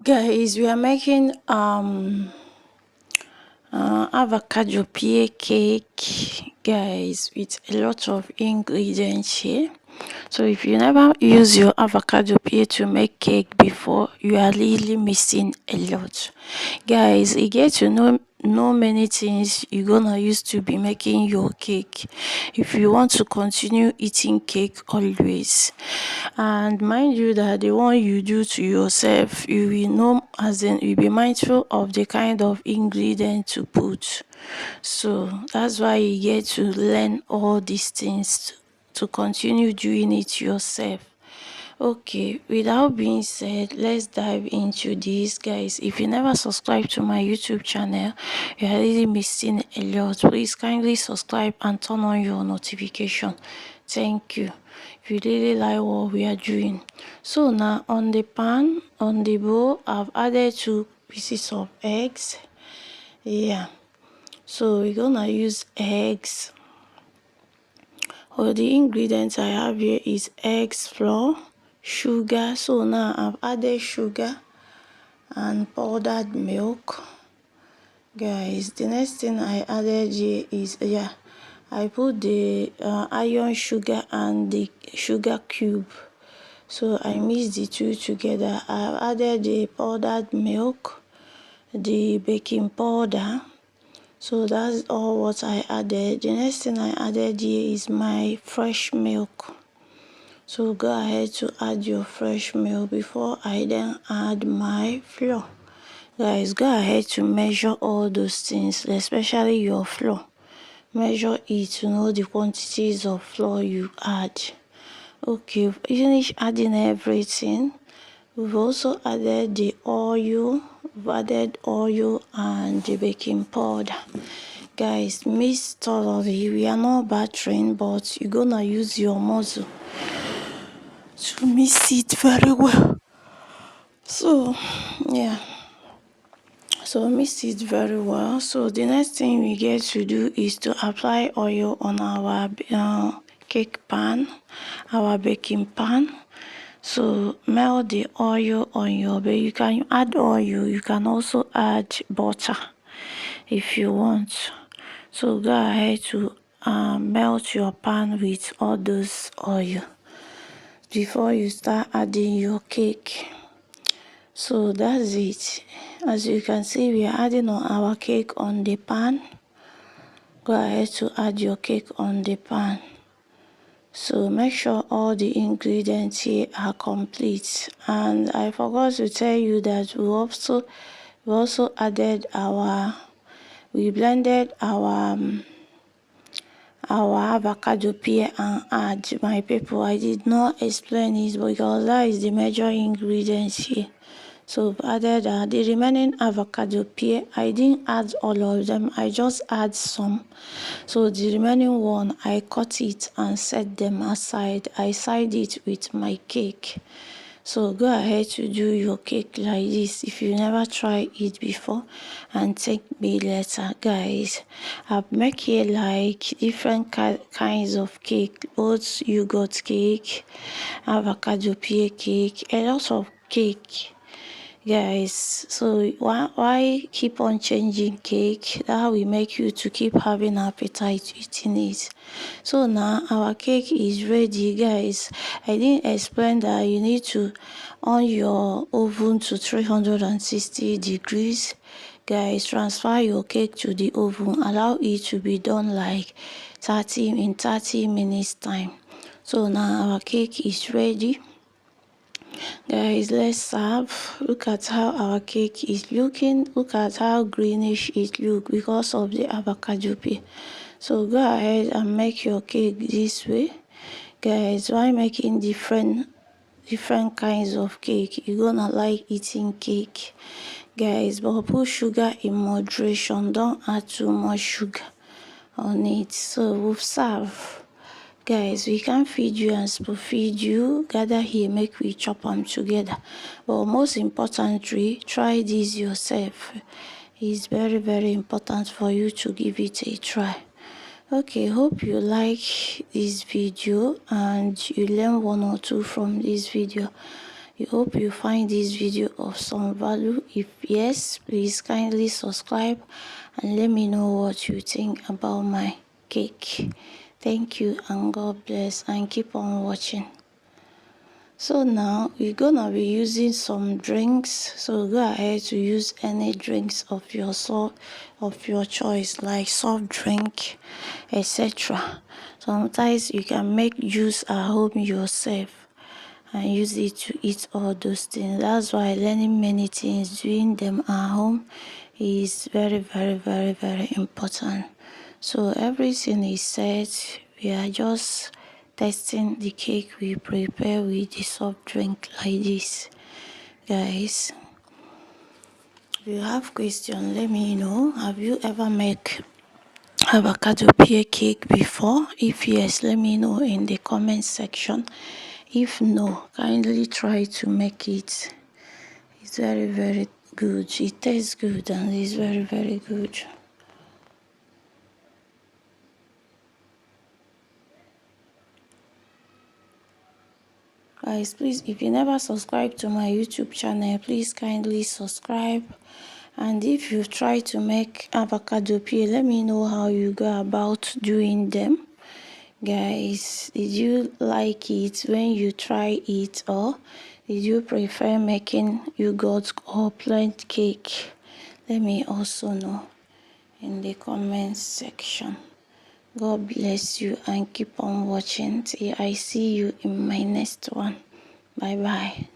Guys, we are making avocado pear cake, guys, with a lot of ingredients here. So if you never use your avocado pear to make cake before, you are really missing a lot, guys. You get to know many things you're gonna use to be making your cake if you want to continue eating cake always. And mind you that the one you do to yourself, you will know, as in you'll be mindful of the kind of ingredient to put. So that's why you get to learn all these things to continue doing it yourself. Okay, without being said, let's dive into this, guys. If you never subscribe to my YouTube channel, you're really missing a lot. Please kindly subscribe and turn on your notification. Thank you. If you really like what we are doing. So now on the pan, on the bowl, I've added 2 pieces of eggs. Yeah, so we're gonna use eggs. All the ingredients I have here is eggs, flour, sugar. So now I've added sugar and powdered milk, guys. The next thing I added here is, I put the iron sugar and the sugar cube. So I mix the two together. I've added the powdered milk, the baking powder. So that's all what I added. The next thing I added here is my fresh milk. So go ahead to add your fresh milk before I then add my flour. Guys, go ahead to measure all those things, especially your flour. Measure it to know the quantities of flour you add. Okay, finish adding everything. We've also added the oil. We've added oil and the baking powder. Guys, mix thoroughly. We are not battering, but you're gonna use your muscle to mix it very well. So yeah, so mix it very well. So the next thing we get to do is to apply oil on our cake pan, our baking pan. So melt the oil on your bake. You can add oil, you can also add butter if you want. So go ahead to melt your pan with all those oil before you start adding your cake. So that's it. As you can see, we are adding on our cake on the pan. Go ahead to add your cake on the pan. So make sure all the ingredients here are complete. And I forgot to tell you that we also added we blended our avocado pear and add. My people, I did not explain it because that is the major ingredients here. So I've added the remaining avocado pear. I didn't add all of them, I just add some. So the remaining one, I cut it and set them aside. I side it with my cake. So go ahead to do your cake like this if you never tried it before, and thank me later, guys. I've made here like different kinds of cake, both yogurt cake, avocado pear cake, a lot of cake, guys. So why keep on changing cake? That will make you to keep having appetite eating it. So now our cake is ready, guys. I didn't explain that you need to on your oven to 360 degrees. Guys, transfer your cake to the oven, allow it to be done like 30 minutes time. So now our cake is ready, guys. Let's serve. Look at how our cake is looking. Look at how greenish it looks because of the avocado peel. So go ahead and make your cake this way, guys. While making different kinds of cake, you're gonna like eating cake, guys, but put sugar in moderation. Don't add too much sugar on it. So we'll serve. Guys, we can feed you and spoon feed you. Gather here, make we chop them together. But most importantly, try this yourself. It's very important for you to give it a try. Okay, hope you like this video and you learn one or two from this video. I hope you find this video of some value. If yes, please kindly subscribe and let me know what you think about my cake. Thank you and God bless, and keep on watching. So now we're gonna be using some drinks. So go ahead to use any drinks of your choice, like soft drink, etc. Sometimes you can make juice at home yourself and use it to eat all those things. That's why learning many things, doing them at home is very, very, very, very important. So everything is set. We are just testing the cake we prepare with the soft drink like this. Guys, if you have questions, let me know. Have you ever made avocado pear cake before? If yes, let me know in the comment section. If no, kindly try to make it. It's very, very good. It tastes good and it's very, very good. Guys, please, if you never subscribe to my YouTube channel, please kindly subscribe. And if you try to make avocado pear, let me know how you go about doing them. Guys, did you like it when you try it, or did you prefer making yogurt or plain cake? Let me also know in the comments section. God bless you and keep on watching till I see you in my next one. Bye bye.